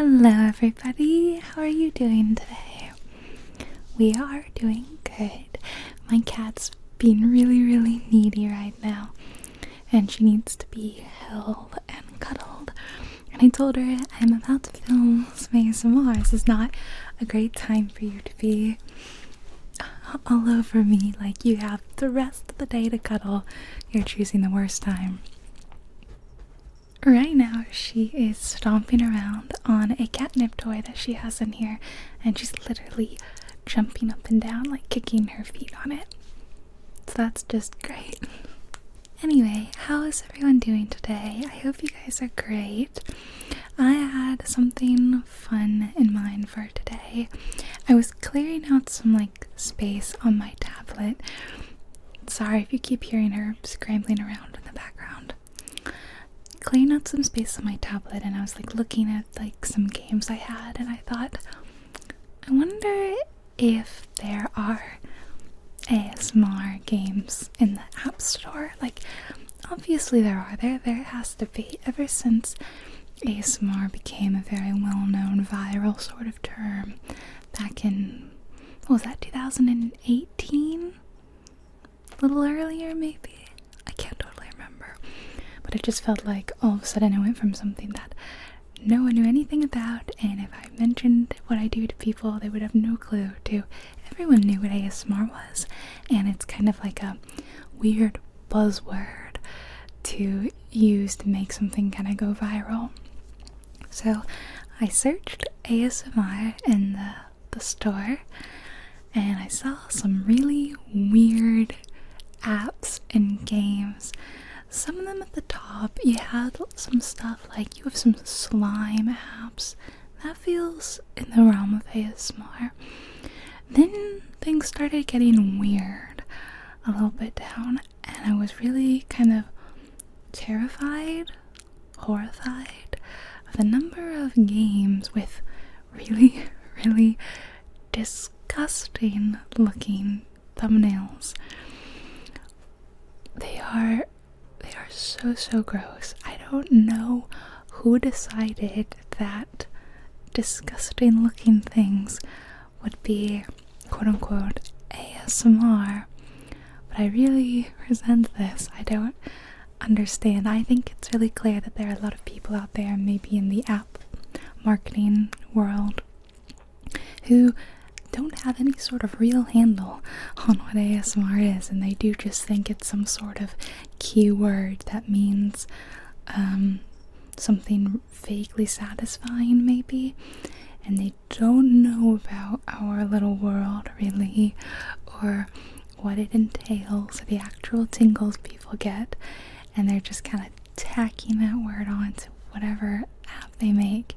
Hello everybody, how are you doing today? We are doing good. My cat's being really needy right now, and she needs to be held and cuddled. And I told her I'm about to film some ASMR. This is not a great time for you to be all over me like you have the rest of the day to cuddle. You're choosing the worst time. Right now, she is stomping around on a catnip toy that she has in here, and she's literally jumping up and down, like kicking her feet on it. So that's just great. Anyway, how is everyone doing today? I hope you guys are great. I had something fun in mind for today. I was clearing out some space on my tablet. Sorry if you keep hearing her scrambling around in the background. Clearing out some space on my tablet, and I was looking at some games I had, and I thought, I wonder if there are ASMR games in the App Store. Obviously there are. There has to be. Ever since ASMR became a very well-known viral sort of term back in, what was that, 2018? A little earlier maybe? I can't totally remember. But it just felt like all of a sudden it went from something that no one knew anything about, and if I mentioned what I do to people, they would have no clue, to everyone knew what ASMR was. And it's kind of like a weird buzzword to use to make something kind of go viral. So I searched ASMR in the store, and I saw some really weird apps and games. Some of them at the top, you had some stuff you have some slime apps. That feels in the realm of ASMR. Then things started getting weird a little bit down, and I was really kind of terrified, horrified of the number of games with really disgusting looking thumbnails. They are so gross. I don't know who decided that disgusting looking things would be quote unquote ASMR, but I really resent this. I don't understand. I think it's really clear that there are a lot of people out there, maybe in the app marketing world, who don't have any sort of real handle on what ASMR is, and they do just think it's some sort of keyword that means something vaguely satisfying maybe, and they don't know about our little world really, or what it entails, or the actual tingles people get, and they're just kind of tacking that word onto whatever app they make.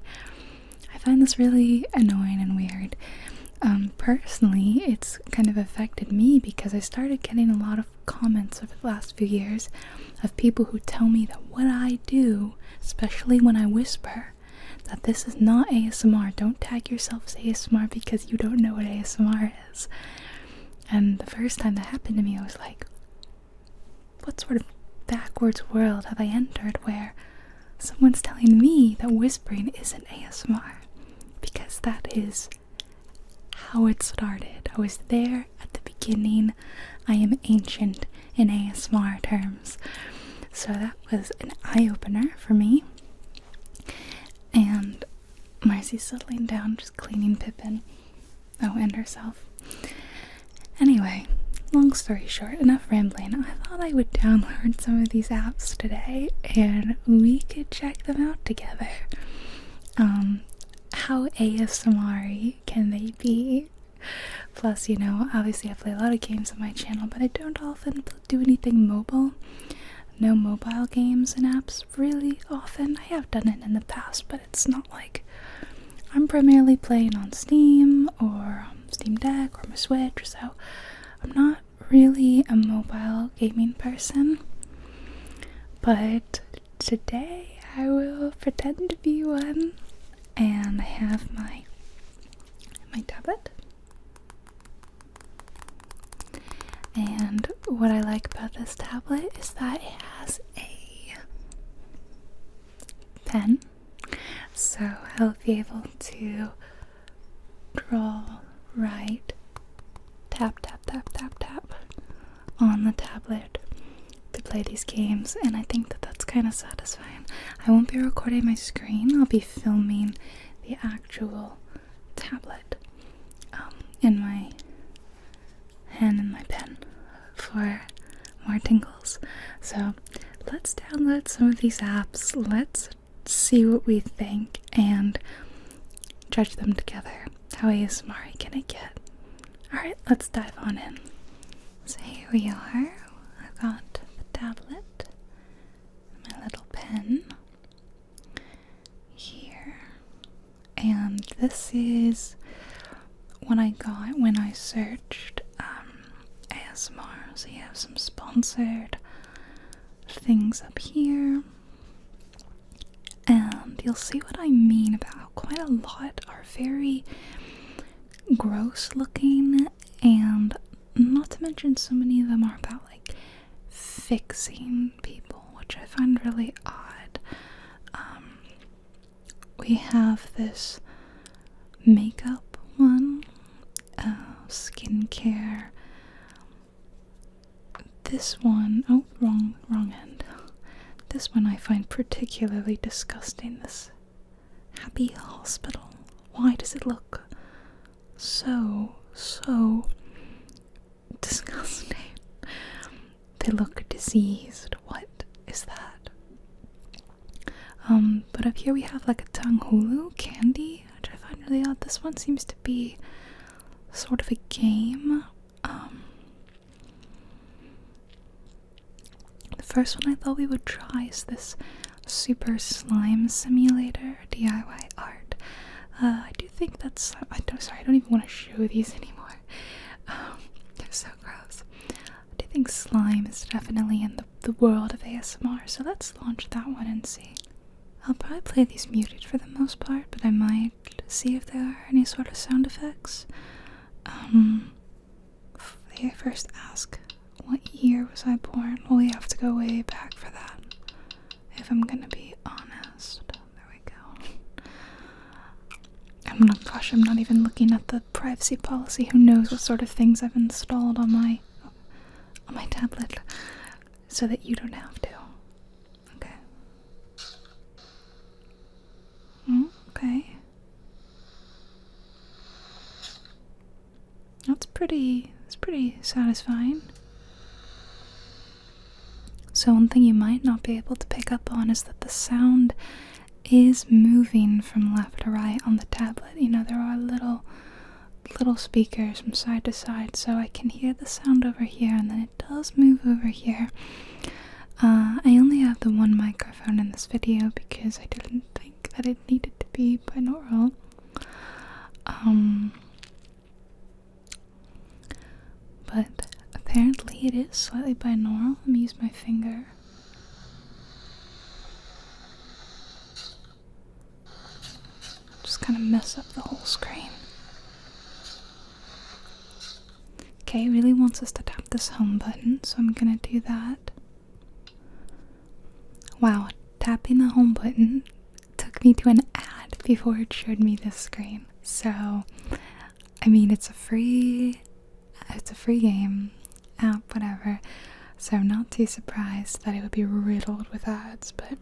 I find this really annoying and weird. Personally, it's kind of affected me because I started getting a lot of comments over the last few years of people who tell me that what I do, especially when I whisper, that this is not ASMR. Don't tag yourself as ASMR because you don't know what ASMR is. And the first time that happened to me, I was like, what sort of backwards world have I entered where someone's telling me that whispering isn't ASMR? Because that is how it started. I was there at the beginning. I am ancient in ASMR terms. So that was an eye-opener for me. And Marcy's settling down, just cleaning Pippin. Oh, and herself. Anyway, long story short, enough rambling. I thought I would download some of these apps today and we could check them out together. How ASMR-y can they be? Plus, obviously I play a lot of games on my channel, but I don't often do anything mobile. No mobile games and apps really often. I have done it in the past, but it's not like I'm primarily playing on Steam or Steam Deck or my Switch, so I'm not really a mobile gaming person. But today I will pretend to be one, and I have my tablet. And what I like about this tablet is that it has a pen. So I'll be able to draw, write, tap, tap, tap, tap, tap on the tablet to play these games, and I think that that's kind of satisfying. I won't be recording my screen, I'll be filming the actual tablet in my hand and my pen for more tingles. So let's download some of these apps, let's see what we think, and judge them together. How ASMR can it get? Alright, let's dive on in. So here we are. I've got the tablet, my little pen here, and this is what I got when I searched ASMR. So you have some sponsored things up here, and you'll see what I mean about how quite a lot are very gross looking, and not to mention so many of them are about like fixing people, which I find really odd. We have this makeup one, skincare. This one, oh, wrong end. This one I find particularly disgusting. This Happy Hospital. Why does it look so disgusting? They look diseased. What is that? But up here we have like a Tanghulu candy, which I find really odd. This one seems to be sort of a game. The first one I thought we would try is this Super Slime Simulator DIY art. I do think that's, I don't even want to show these anymore. They're so gross. I do think slime is definitely in the world of ASMR, so let's launch that one and see. I'll probably play these muted for the most part, but I might see if there are any sort of sound effects. They first ask, what year was I born? Well, we have to go way back for that, if I'm gonna be honest. There we go. I'm not even looking at the privacy policy. Who knows what sort of things I've installed on my tablet, so that you don't have to. Okay. Okay. That's pretty satisfying. So one thing you might not be able to pick up on is that the sound is moving from left to right on the tablet. You know, there are little speakers from side to side, so I can hear the sound over here, and then it does move over here. I only have the one microphone in this video because I didn't think that it needed to be binaural. But apparently it is slightly binaural. Let me use my finger. Just kind of mess up the whole screen. Okay, it really wants us to tap this home button, so I'm gonna do that. Wow, tapping the home button took me to an ad before it showed me this screen. So, I mean, it's a free game, app, whatever. So I'm not too surprised that it would be riddled with ads, but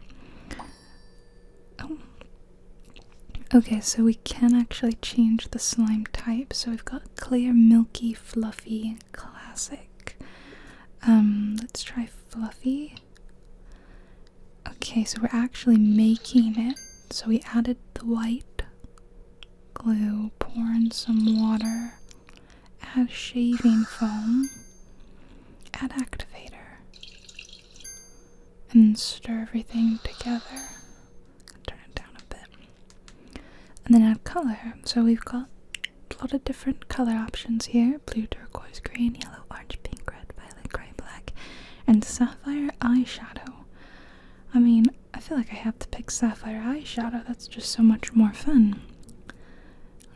okay, so we can actually change the slime type. So we've got clear, milky, fluffy, and classic. Let's try fluffy. Okay, so we're actually making it. So we added the white glue, pour in some water, add shaving foam, add activator, and stir everything together. Turn it down a bit. And then add color. So we've got a lot of different color options here. Blue, turquoise, green, yellow, orange, pink, red, violet, gray, black, and sapphire eyeshadow. I mean, I feel like I have to pick sapphire eyeshadow. That's just so much more fun.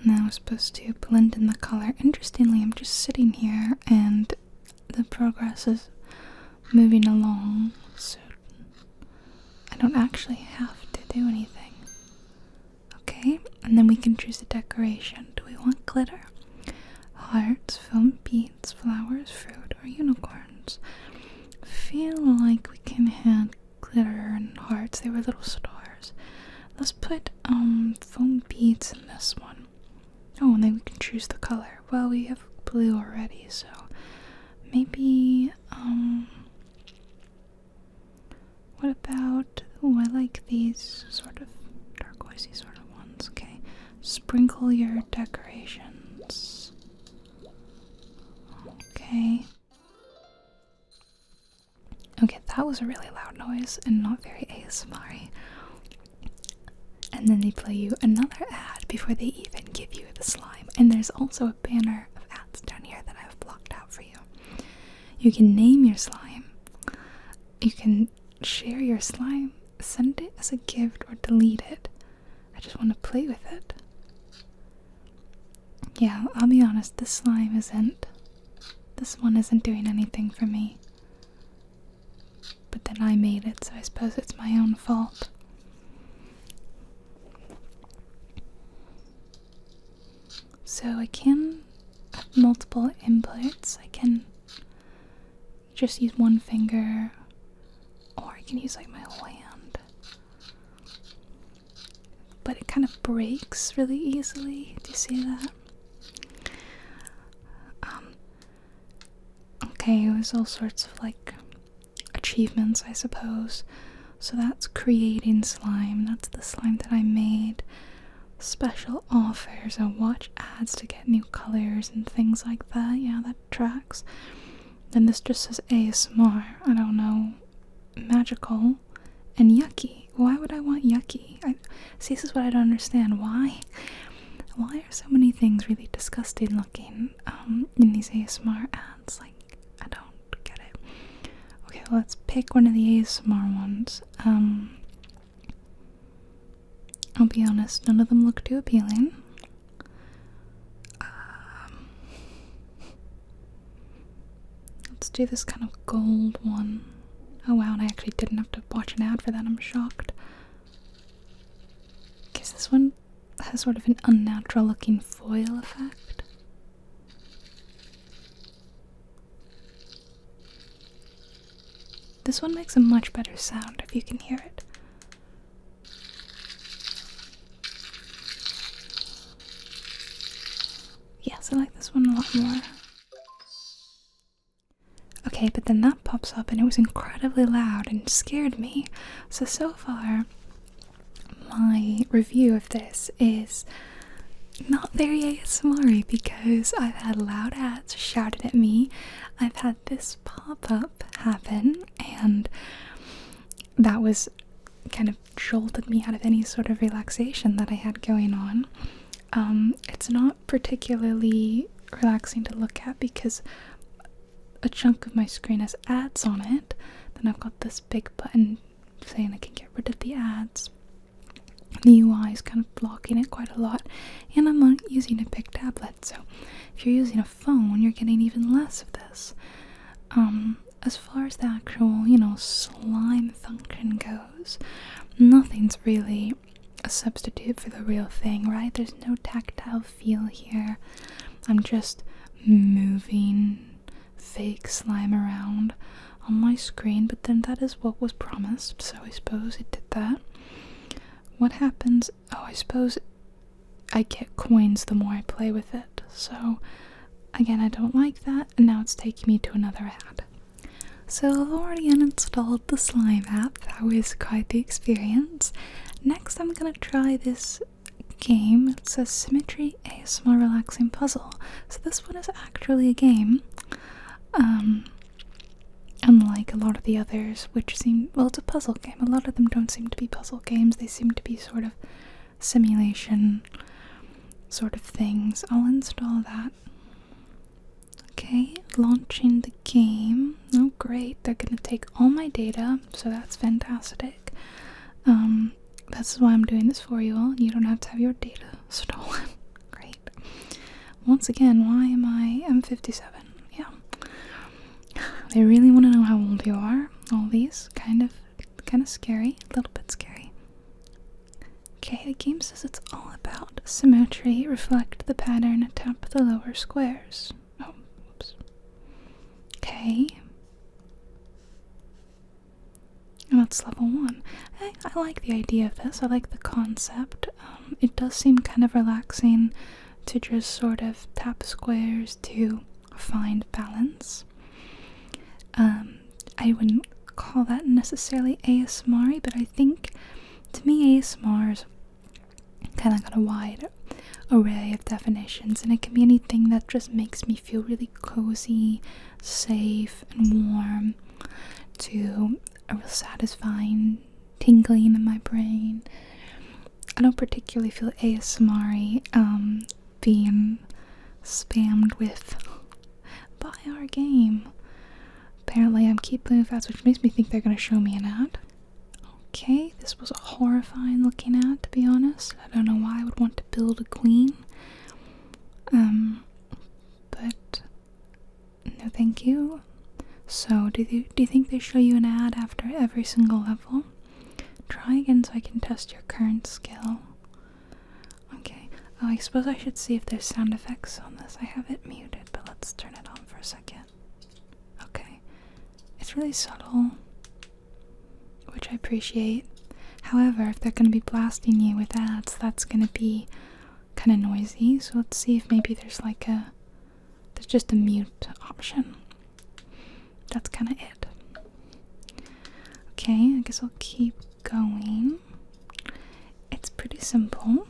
Now we're supposed to blend in the color. Interestingly, I'm just sitting here and the progress is moving along, so I don't actually have to do anything. And then we can choose the decoration. Do we want glitter? Hearts, foam beads, flowers, fruit, or unicorns? I feel like we can have glitter and hearts. They were little stars. Let's put foam beads in this one. Oh, and then we can choose the color. Well, we have blue already, so maybe what about, oh, I like these sort of turquoisey sort of ones. Okay, sprinkle your decorations. Okay, that was a really loud noise and not very ASMR-y. And then they play you another ad before they even give you the slime. And there's also a banner of ads down here that I've blocked out for you. You can name your slime. You can share your slime, send it as a gift, or delete it. I just want to play with it. Yeah, I'll be honest, this one isn't doing anything for me. But then I made it, so I suppose it's my own fault. So I can have multiple inputs. I can just use one finger, or I can use like my whole hand. But it kind of breaks really easily. Do you see that? Okay, it was all sorts of like achievements, I suppose. So that's creating slime. That's the slime that I made. Special offers and watch ads to get new colors and things like that. Yeah, that tracks. Then this just says ASMR. I don't know. Magical and yucky. Why would I want yucky? See, this is what I don't understand. Why are so many things really disgusting looking in these ASMR ads? Like, I don't get it. Okay, let's pick one of the ASMR ones. I'll be honest, none of them look too appealing. Let's do this kind of gold one. Oh wow, and I actually didn't have to watch an ad for that, I'm shocked. Because this one has sort of an unnatural looking foil effect. This one makes a much better sound if you can hear it. Yes, I like this one a lot more. Okay, but then that pops up and it was incredibly loud and scared me. So far, my review of this is not very ASMR-y because I've had loud ads shouted at me. I've had this pop-up happen, and that was kind of jolted me out of any sort of relaxation that I had going on. It's not particularly relaxing to look at because a chunk of my screen has ads on it. Then I've got this big button saying I can get rid of the ads. The UI is kind of blocking it quite a lot, and I'm not using a big tablet, so if you're using a phone, you're getting even less of this. As far as the actual, slime function goes, nothing's really a substitute for the real thing, right? There's no tactile feel here. I'm just moving fake slime around on my screen, but then that is what was promised, so I suppose it did that. What happens? Oh, I suppose I get coins the more I play with it, so again, I don't like that, and now it's taking me to another ad. So I've already uninstalled the slime app. That was quite the experience. Next, I'm gonna try this game. It says Symmetry ASMR Relaxing Puzzle. So this one is actually a game. Unlike a lot of the others, which seem, well, it's a puzzle game. A lot of them don't seem to be puzzle games. They seem to be sort of simulation sort of things. I'll install that. Okay, launching the game. Oh great, they're gonna take all my data, so that's fantastic. That's why I'm doing this for you all. You don't have to have your data stolen. Great. Once again, why am I'm 57? Yeah. They really want to know how old you are. All these kind of scary, a little bit scary. Okay, the game says it's all about symmetry. Reflect the pattern, tap the lower squares. Oh, whoops. Okay. And that's level 1. I like the idea of this. I like the concept. It does seem kind of relaxing to just sort of tap squares to find balance. I wouldn't call that necessarily ASMR, but I think to me ASMR is kind of got a wide array of definitions, and it can be anything that just makes me feel really cozy, safe, and warm, to a real satisfying tingling in my brain. I don't particularly feel ASMR being spammed with buy our game. Apparently I'm keep moving fast, which makes me think they're going to show me an ad. Okay, this was a horrifying looking ad, to be honest. I don't know why I would want to build a queen. But no thank you. So, do you think they show you an ad after every single level? Try again so I can test your current skill. Okay. Oh, I suppose I should see if there's sound effects on this. I have it muted, but let's turn it on for a second. Okay. It's really subtle, which I appreciate. However, if they're going to be blasting you with ads, that's going to be kind of noisy. So let's see if maybe there's there's just a mute option. That's kind of it. Okay, I guess I'll keep going. It's pretty simple,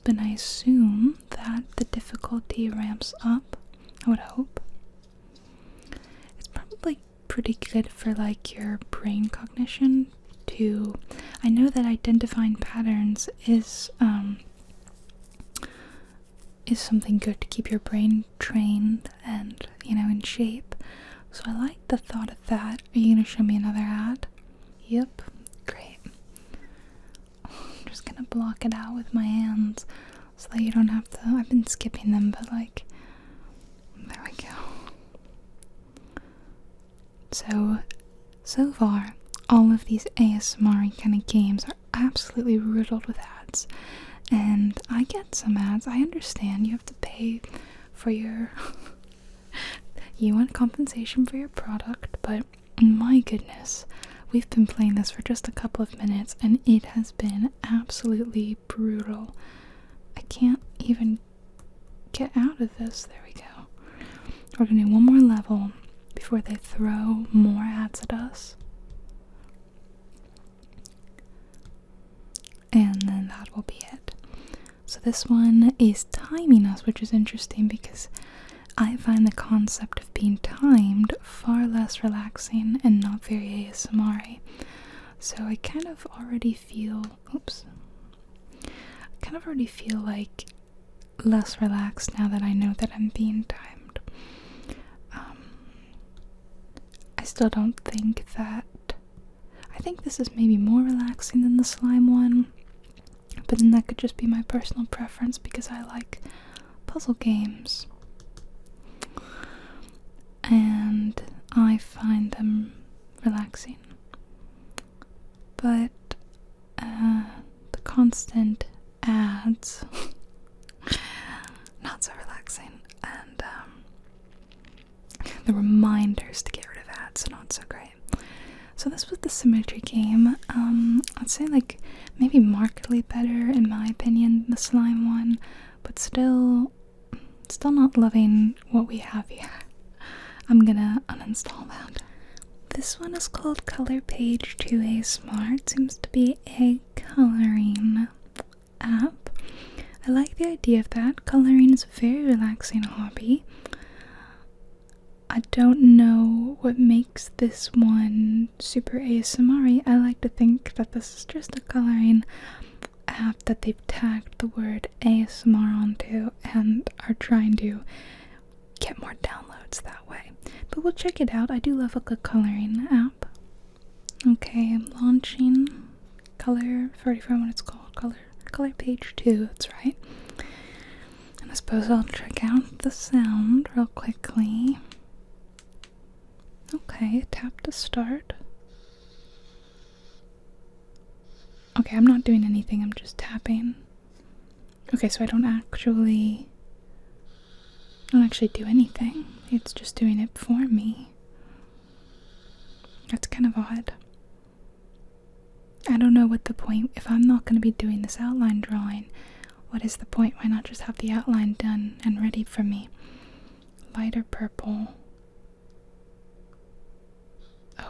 but I assume that the difficulty ramps up. I would hope. It's probably pretty good for your brain cognition to. I know that identifying patterns is something good to keep your brain trained and in shape. So I like the thought of that. Are you gonna show me another ad? Yep, great. I'm just gonna block it out with my hands so that you don't have to. I've been skipping them, but there we go. So far, all of these ASMR kind of games are absolutely riddled with ads. And I get some ads. I understand you have to pay for your you want compensation for your product, but my goodness, we've been playing this for just a couple of minutes and it has been absolutely brutal. I can't even get out of this. There we go. We're gonna do one more level before they throw more ads at us. And then that will be it. So this one is timing us, which is interesting because I find the concept of being timed far less relaxing and not very ASMR-y. So I kind of already feel, less relaxed now that I know that I'm being timed. I still don't think that, I think this is maybe more relaxing than the slime one, but then that could just be my personal preference because I like puzzle games. And I find them relaxing. But the constant ads, not so relaxing. And the reminders to get rid of ads, not so great. So this was the Symmetry game. I'd say maybe markedly better in my opinion than the slime one, but still not loving what we have here. I'm gonna uninstall that. This one is called Color Page 2A Smart. It seems to be a coloring app. I like the idea of that. Coloring is a very relaxing hobby. I don't know what makes this one super ASMR-y. I like to think that this is just a coloring app that they've tagged the word ASMR onto and are trying to get more downloads that way. But we'll check it out. I do love a good coloring app. Okay, I'm launching Color, I already forgot what it's called. Color Page 2, that's right. And I suppose I'll check out the sound real quickly. Okay, tap to start. Okay, I'm not doing anything, I'm just tapping. Okay, so I don't actually do anything. It's just doing it for me. That's kind of odd. I don't know what the point, if I'm not going to be doing this outline drawing, what is the point? Why not just have the outline done and ready for me? Lighter purple.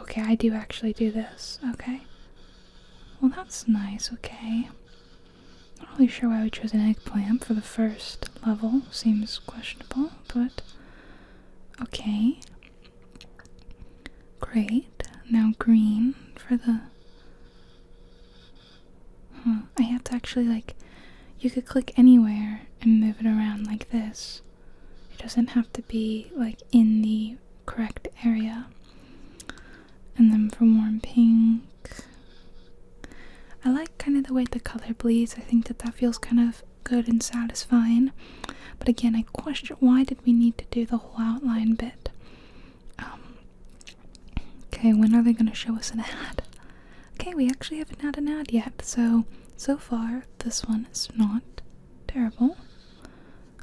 Okay, I do actually do this. Okay. Well, that's nice, okay. Not really sure why we chose an eggplant for the first level. Seems questionable, but okay. Great. Now green for the... I have to actually, like, you could click anywhere and move it around like this. It doesn't have to be, like, in the correct area. And then for warm pink, I like kind of the way the color bleeds. I think that feels kind of good and satisfying. But again, I question, why did we need to do the whole outline bit? Okay, when are they going to show us an ad? Okay, we actually haven't had an ad yet, so far this one is not terrible.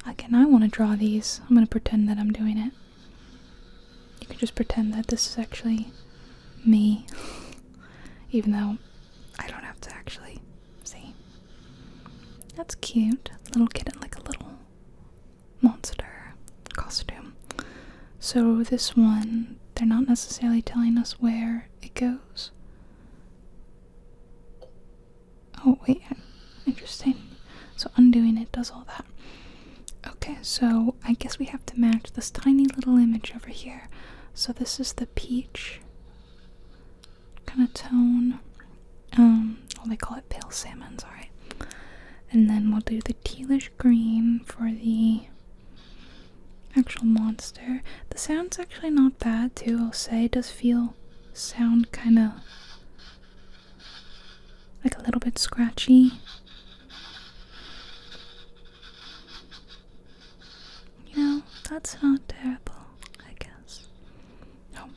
Again, I want to draw these. I'm going to pretend that I'm doing it. You can just pretend that this is actually me, even though I don't have to actually see. That's cute. Little kitten, like a little monster costume. So this one, they're not necessarily telling us where it goes. Oh, wait. Interesting. So undoing it does all that. Okay, so I guess we have to match this tiny little image over here. So this is the peach kind of tone. Well, they call it pale salmons, alright. And then we'll do the tealish green for the actual monster. The sound's actually not bad, too, I'll say. It does sound kind of like a little bit scratchy. You know, that's not terrible, I guess. No.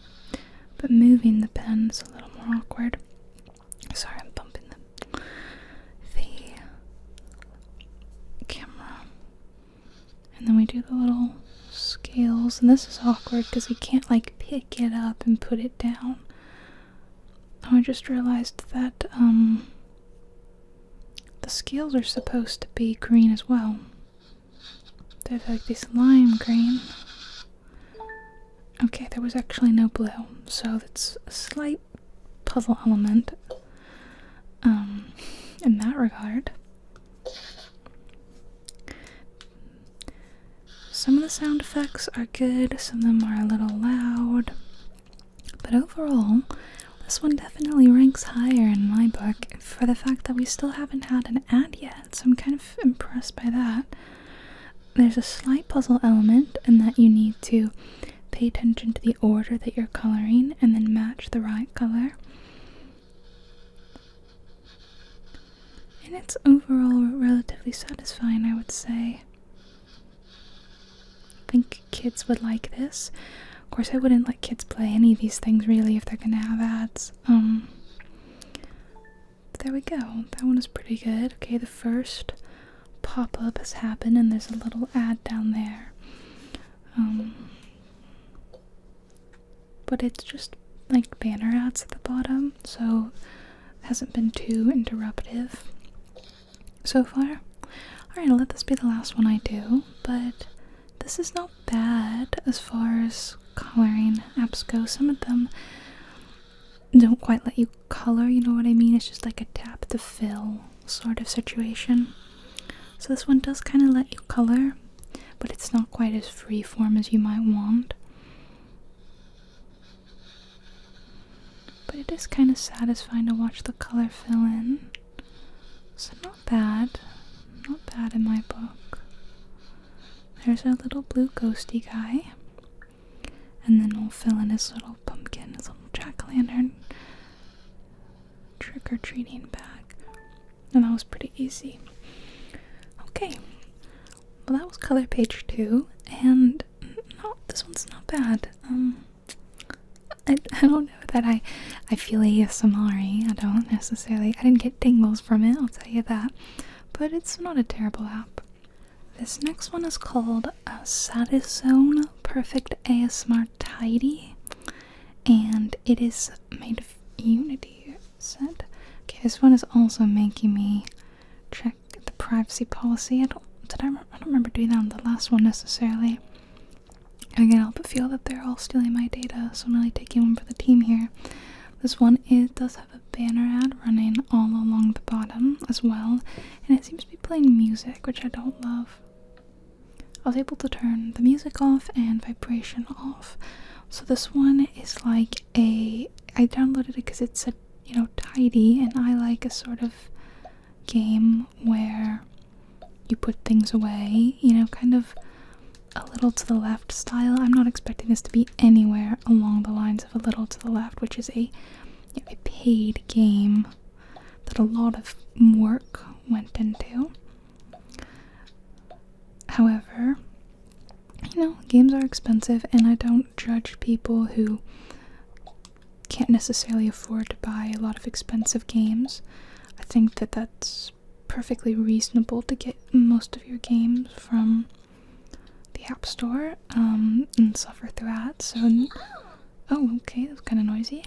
But moving the pen is a little more awkward. Sorry, I'm bumping the camera. And then we do the little scales. And this is awkward because we can't, like, pick it up and put it down. Oh, I just realized that, the scales are supposed to be green as well. They're like this lime green. Okay, there was actually no blue, so that's a slight puzzle element, in that regard. Some of the sound effects are good, some of them are a little loud, but overall, this one definitely ranks higher in my book for the fact that we still haven't had an ad yet, so I'm kind of impressed by that. There's a slight puzzle element in that you need to pay attention to the order that you're coloring and then match the right color. And it's overall relatively satisfying, I would say. I think kids would like this. Of course, I wouldn't let kids play any of these things really if they're gonna have ads. But there we go. That one is pretty good. Okay, the first pop-up has happened and there's a little ad down there. But it's just like banner ads at the bottom, so it hasn't been too interruptive so far. Alright, I'll let this be the last one I do, but this is not bad as far as coloring apps go. Some of them don't quite let you color, you know what I mean? It's just like a tap to fill sort of situation. So this one does kind of let you color, but it's not quite as freeform as you might want. But it is kind of satisfying to watch the color fill in. So not bad in my book. There's a little blue ghosty guy. And then we'll fill in his little pumpkin, his little jack-o'-lantern trick-or-treating bag. And that was pretty easy. Okay. Well, that was color page 2. And no, this one's not bad. I don't know that I feel ASMR-y. I don't necessarily. I didn't get tingles from it, I'll tell you that. But it's not a terrible app. This next one is called Satiszone Perfect ASMR Tidy. And it is made of Unity, it said. Okay, this one is also making me check the privacy policy. I don't remember doing that on the last one necessarily. I can't help but feel that they're all stealing my data, so I'm really taking one for the team here. This one does have a banner ad running all along the bottom as well, and it seems to be playing music, which I don't love. I was able to turn the music off and vibration off. So this one is like I downloaded it because it said, you know, tidy, and I like a sort of game where you put things away, you know, kind of a little to the left style. I'm not expecting this to be anywhere along the lines of a little to the left, which is a paid game that a lot of work went into. However, you know, games are expensive, and I don't judge people who can't necessarily afford to buy a lot of expensive games. I think that that's perfectly reasonable to get most of your games from the App Store and suffer through that. So, oh, okay, that was kind of noisy.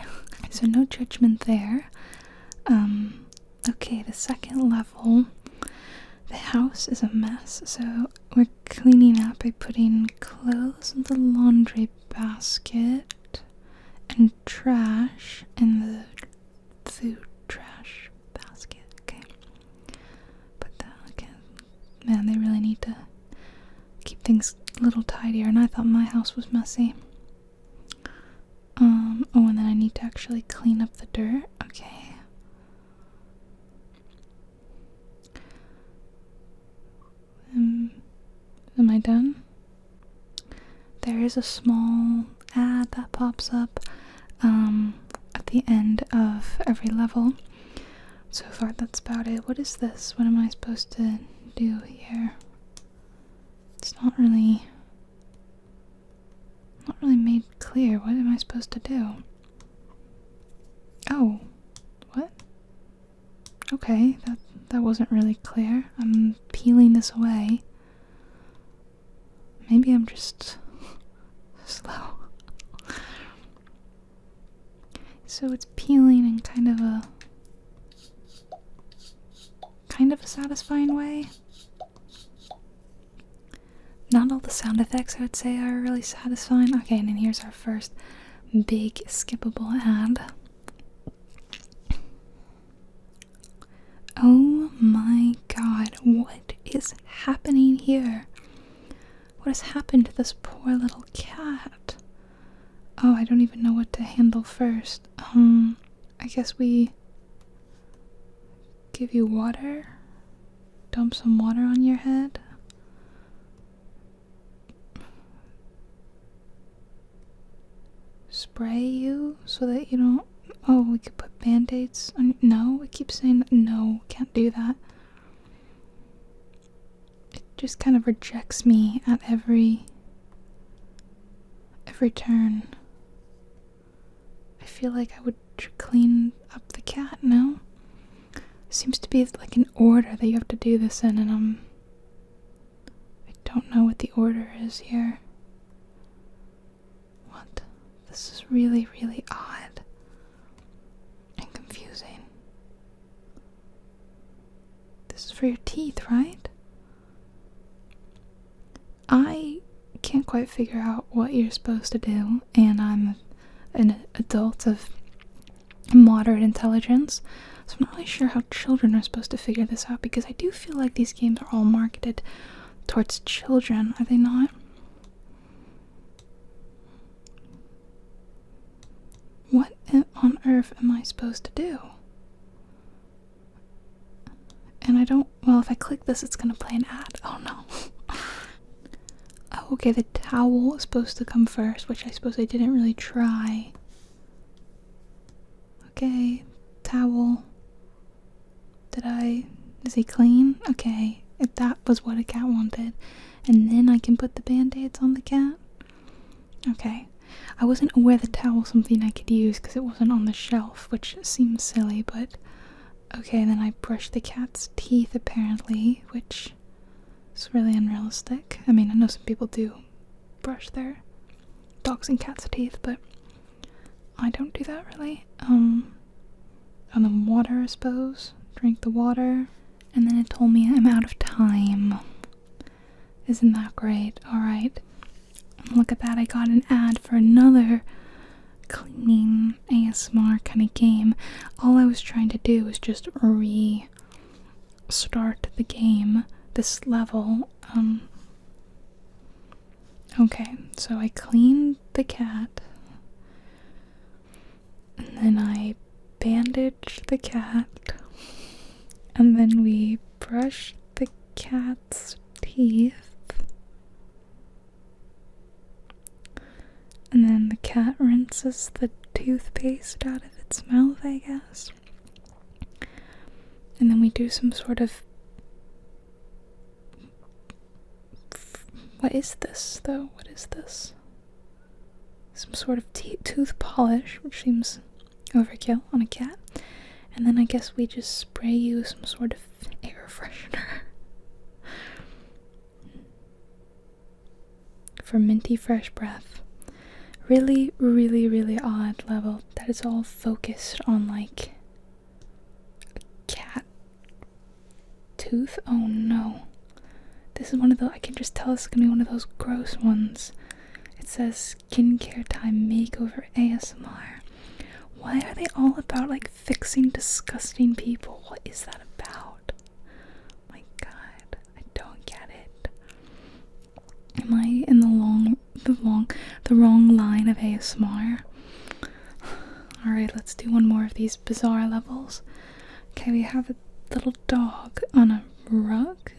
So no judgment there. Okay, the second level. The house is a mess, so we're cleaning up by putting clothes in the laundry basket and trash in the food trash basket. Okay. Put that, okay. Man, they really need to keep things a little tidier, and I thought my house was messy. Oh, and then I need to actually clean up the dirt. Okay. Am I done? There is a small ad that pops up at the end of every level. So far, that's about it. What is this? What am I supposed to do here? It's not really made clear. What am I supposed to do? Oh, what? Okay, that wasn't really clear. I'm peeling this away. Maybe I'm just slow. So it's peeling in kind of a satisfying way. Not all the sound effects, I would say, are really satisfying. Okay, and then here's our first big skippable ad. Oh my god, what is happening here? What has happened to this poor little cat? Oh, I don't even know what to handle first. I guess we give you water? Dump some water on your head? Spray you so that you don't... Oh, we could put band-aids on... No, it keeps saying that. No, can't do that. It just kind of rejects me at every turn. I feel like I would clean up the cat, no? Seems to be like an order that you have to do this in, and I don't know what the order is here. What? This is really, really odd and confusing. This is for your teeth, right? I can't quite figure out what you're supposed to do, and I'm an adult of moderate intelligence, so I'm not really sure how children are supposed to figure this out, because I do feel like these games are all marketed towards children, are they not? What on earth am I supposed to do? And I don't... Well, if I click this, it's gonna play an ad. Oh no. Oh, okay, the towel is supposed to come first, which I suppose I didn't really try. Okay, towel. Is he clean? Okay, if that was what a cat wanted. And then I can put the band-aids on the cat? Okay. I wasn't aware the towel was something I could use because it wasn't on the shelf, which seems silly, but okay. Then I brushed the cat's teeth apparently, which is really unrealistic. I mean, I know some people do brush their dogs and cats' teeth, but I don't do that really. And then water, I suppose. Drink the water. And then it told me I'm out of time. Isn't that great? Alright. Look at that, I got an ad for another cleaning ASMR kind of game. All I was trying to do was just restart the game, this level. Okay, so I cleaned the cat, and then I bandaged the cat, and then we brushed the cat's teeth. And then the cat rinses the toothpaste out of its mouth, I guess. And then we do some sort of... What is this, though? What is this? Some sort of tooth polish, which seems overkill on a cat. And then I guess we just spray you some sort of air freshener. For minty fresh breath. Really, really, really odd level that is all focused on like a cat tooth. Oh no. This is one of the, I can just tell this is gonna be one of those gross ones. It says skincare time makeover ASMR. Why are they all about like fixing disgusting people? What is that about? My god, I don't get it. Am I in the wrong line of ASMR? Alright, let's do one more of these bizarre levels. Okay, we have a little dog on a rug.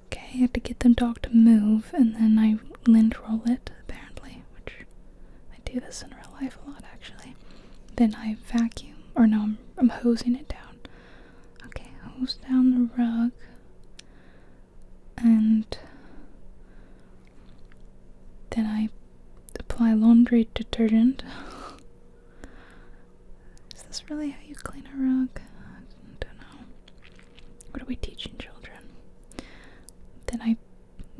Okay, I had to get the dog to move, and then I lint roll it, apparently, which I do this in real life a lot, actually. Then I vacuum, or no, I'm hosing it down. Okay, hose down the rug, and then I apply laundry detergent. Is this really how you clean a rug? I don't know. What are we teaching children? Then I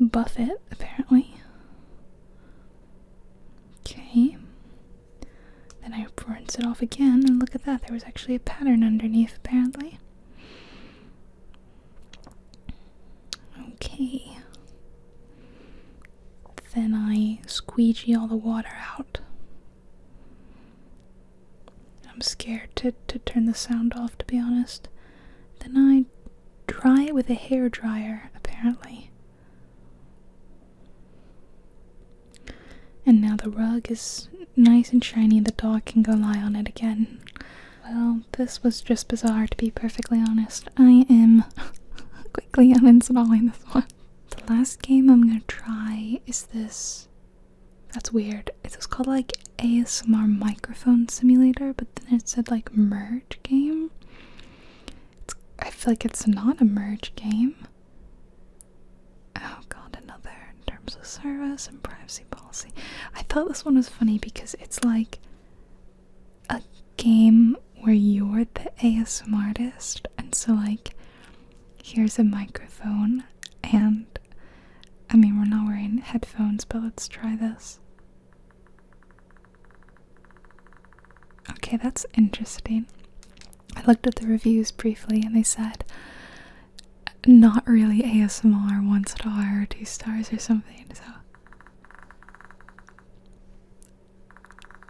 buff it, apparently. Okay. Then I rinse it off again, and look at that, there was actually a pattern underneath, apparently. Okay. Then I squeegee all the water out. I'm scared to turn the sound off, to be honest. Then I dry it with a hair dryer, apparently. And now the rug is nice and shiny, the dog can go lie on it again. Well, this was just bizarre, to be perfectly honest. I am quickly uninstalling this one. The last game I'm gonna try is this. That's weird. It's called like ASMR microphone simulator, but then it said like merge game. I feel like it's not a merge game. Oh god, another terms of service and privacy policy. I thought this one was funny because it's like a game where you're the ASMR artist, and so like here's a microphone, and I mean, we're not wearing headphones, but let's try this. Okay, that's interesting. I looked at the reviews briefly and they said not really ASMR, 1 star or 2 stars or something, so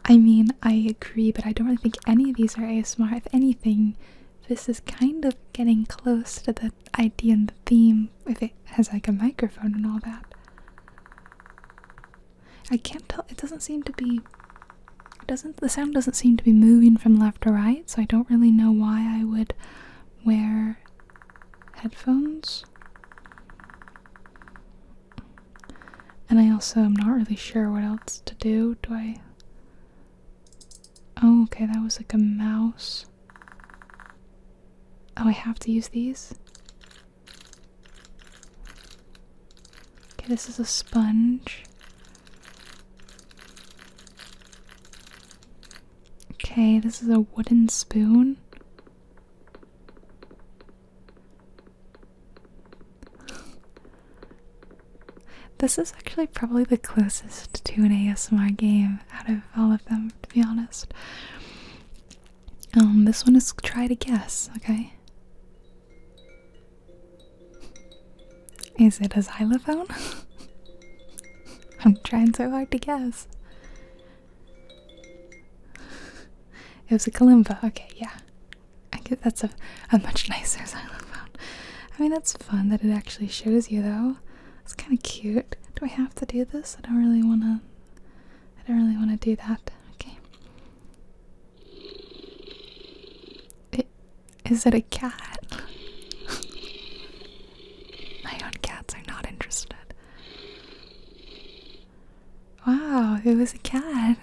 I mean, I agree, but I don't really think any of these are ASMR. If anything, this is kind of getting close to the idea and the theme if it has like a microphone and all that. I can't tell, it doesn't seem to be, the sound doesn't seem to be moving from left to right, so I don't really know why I would wear headphones. And I also am not really sure what else to do. Do I... Oh, okay, that was like a mouse. Oh, I have to use these? Okay, this is a sponge. Okay, this is a wooden spoon. This is actually probably the closest to an ASMR game out of all of them, to be honest. This one is try to guess, okay? Is it a xylophone? I'm trying so hard to guess. It was a kalimba. Okay, yeah. I guess that's a much nicer xylophone. I mean, that's fun that it actually shows you, though. It's kind of cute. Do I have to do this? I don't really wanna do that. Okay. Is it a cat? My own cats are not interested. Wow, it was a cat.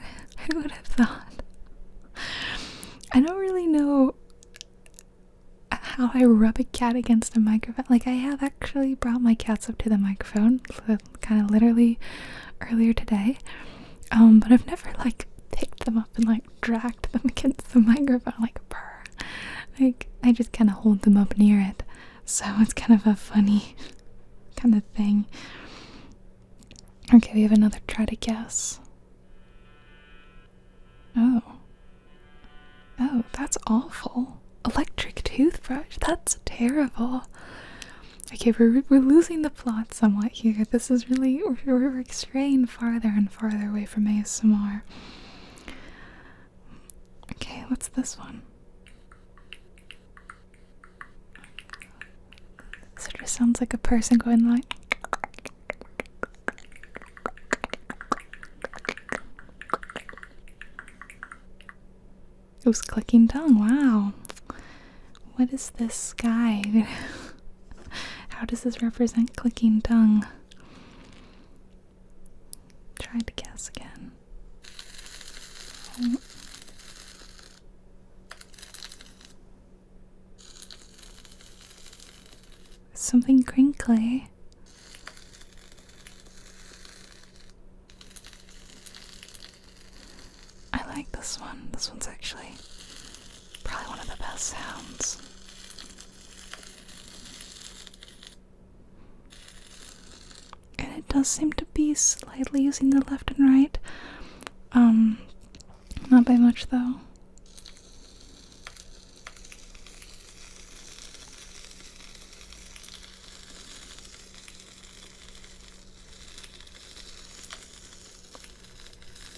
Who would have thought? I don't really know how I rub a cat against a microphone. Like, I have actually brought my cats up to the microphone, kind of literally earlier today. But I've never, like, picked them up and, like, dragged them against the microphone like a purr. Like, I just kind of hold them up near it. So it's kind of a funny kind of thing. Okay, we have another try to guess. Oh, that's awful. Electric toothbrush? That's terrible. Okay, we're losing the plot somewhat here. This is really, we're straying farther and farther away from ASMR. Okay, what's this one? So it just sounds like a person going like... It was clicking tongue, wow. What is this guy? How does this represent clicking tongue? Try to guess again. Oh. Something crinkly. I like this one. This one's actually probably one of the best sounds. And it does seem to be slightly using the left and right. Not by much though.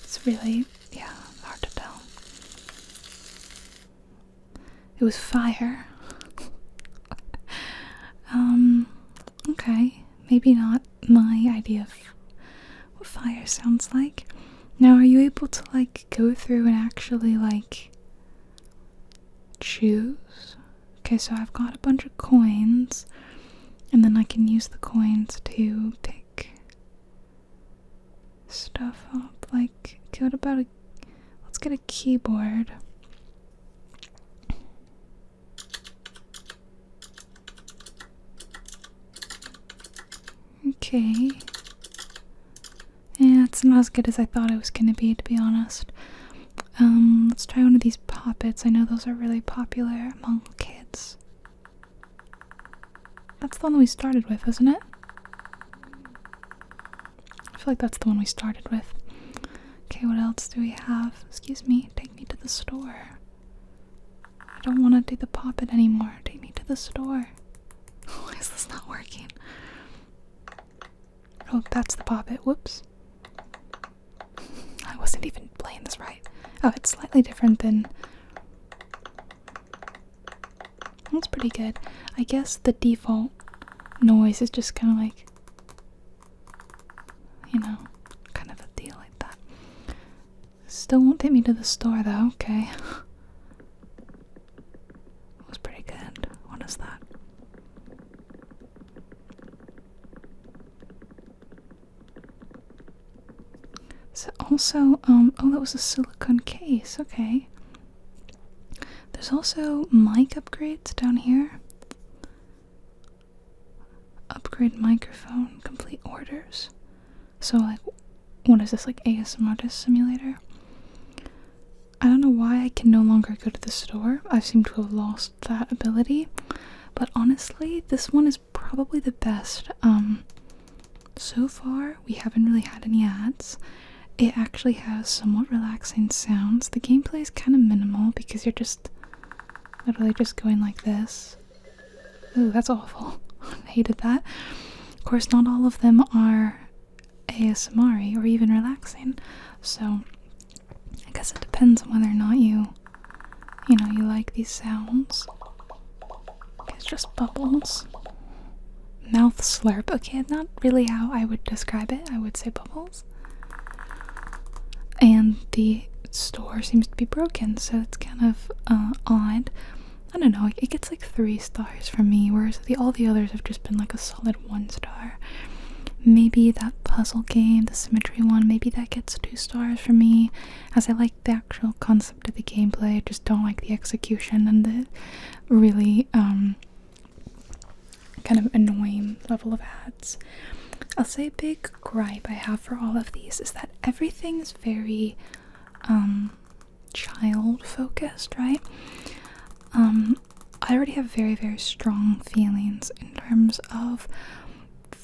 It's really, yeah, hard to tell. It was fire. Okay, maybe not my idea of what fire sounds like. Now, are you able to, like, go through and actually, like, choose? Okay, so I've got a bunch of coins, and then I can use the coins to pick stuff up. Like, okay, what about let's get a keyboard. Okay. Yeah, it's not as good as I thought it was gonna be, to be honest. Let's try one of these poppets. I know those are really popular among kids. That's the one we started with, isn't it? I feel like that's the one we started with. Okay, what else do we have? Excuse me, take me to the store. I don't want to do the poppet anymore. Take me to the store. Why is this not working? Oh, that's the poppet. Whoops. I wasn't even playing this right. Oh, it's slightly different than... That's pretty good. I guess the default noise is just kind of like... You know, kind of a deal like that. Still won't take me to the store though, okay. That was pretty good. What is that? So also, oh, that was a silicone case, okay. There's also mic upgrades down here. Upgrade microphone, complete orders. So, like, what is this, like ASMR artist simulator? I don't know why I can no longer go to the store. I seem to have lost that ability. But honestly, this one is probably the best. So far, we haven't really had any ads. It actually has somewhat relaxing sounds. The gameplay is kind of minimal because you're just literally just going like this. Ooh, that's awful. I hated that. Of course, not all of them are ASMR or even relaxing. So, I guess it depends on whether or not you like these sounds. It's just bubbles. Mouth slurp. Okay, not really how I would describe it. I would say bubbles. And the store seems to be broken, so it's kind of odd. I don't know, it gets like 3 stars from me, whereas all the others have just been like a solid 1 star. Maybe that puzzle game, the Symmetry one, maybe that gets 2 stars from me, as I like the actual concept of the gameplay. I just don't like the execution and the really kind of annoying level of ads. I'll say a big gripe I have for all of these is that everything is very child focused, right? I already have very, very strong feelings in terms of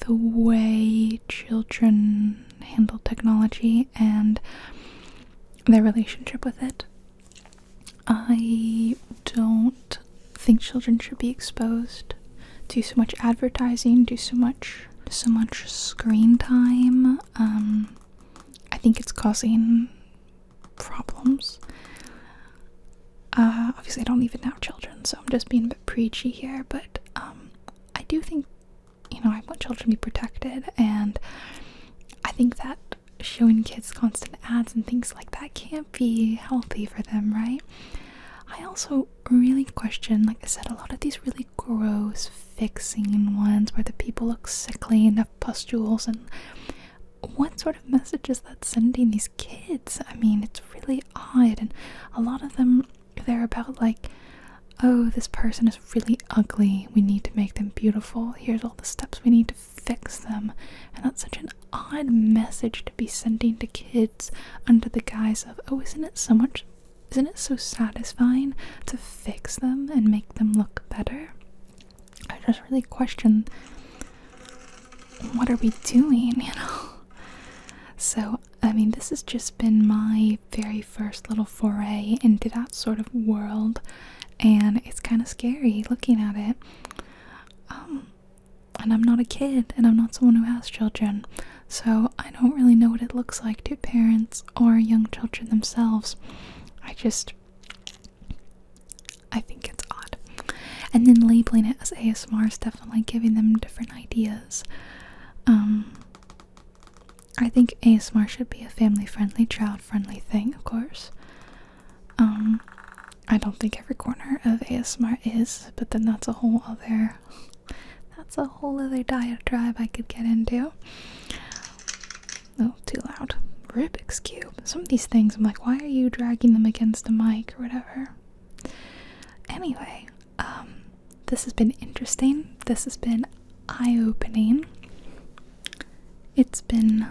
the way children handle technology and their relationship with it. I don't think children should be exposed to so much advertising, to so much screen time. I think it's causing problems. Obviously I don't even have children, so I'm just being a bit preachy here, but I do think, I want children to be protected, and I think that showing kids constant ads and things like that can't be healthy for them, right? I also really question, like I said, a lot of these really gross fixing ones where the people look sickly and have pustules, and what sort of message is that sending these kids? I mean, it's really odd, and a lot of them, they're about like, oh, this person is really ugly, we need to make them beautiful, here's all the steps we need to fix them. And that's such an odd message to be sending to kids under the guise of, oh, isn't it so satisfying to fix them and make them look better? I just really question, what are we doing, So, I mean, this has just been my very first little foray into that sort of world, and it's kind of scary looking at it. And I'm not a kid, and I'm not someone who has children, so I don't really know what it looks like to parents or young children themselves. I think it's odd. And then labeling it as ASMR is definitely giving them different ideas. I think ASMR should be a family-friendly, child-friendly thing, of course. I don't think every corner of ASMR is, but then that's a whole other diatribe I could get into. Oh, too loud. Rubik's Cube. Some of these things, I'm like, why are you dragging them against the mic or whatever? Anyway, this has been interesting. This has been eye-opening. It's been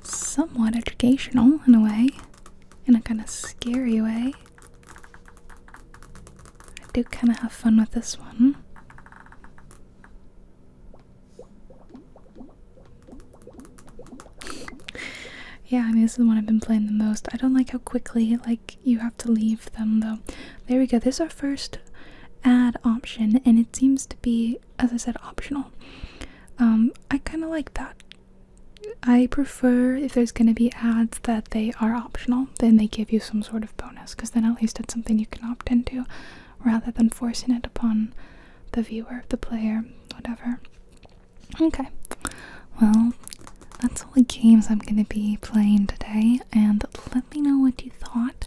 somewhat educational in a way, in a kind of scary way. I do kind of have fun with this one. Yeah, I mean, this is the one I've been playing the most. I don't like how quickly, you have to leave them, though. There we go. This is our first ad option, and it seems to be, as I said, optional. I kind of like that. I prefer if there's going to be ads that they are optional, then they give you some sort of bonus, because then at least it's something you can opt into, rather than forcing it upon the viewer, the player, whatever. Okay, well, that's all the games I'm going to be playing today, and let me know what you thought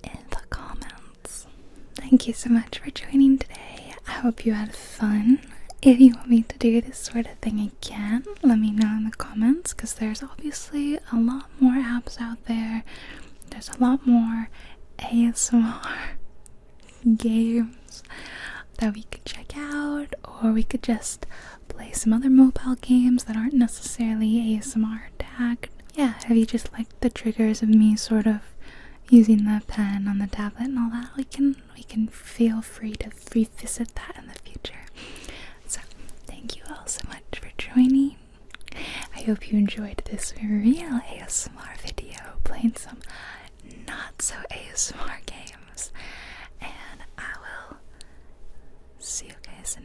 in the comments. Thank you so much for joining today. I hope you had fun. If you want me to do this sort of thing again, let me know in the comments, because there's obviously a lot more apps out there. There's a lot more ASMR games that we could check out, or we could just play some other mobile games that aren't necessarily ASMR tagged. Yeah, if you just like the triggers of me sort of using the pen on the tablet and all that, we can feel free to revisit that in the future. So thank you all so much for joining. I hope you enjoyed this real ASMR video, playing some not so ASMR games, and I will see you guys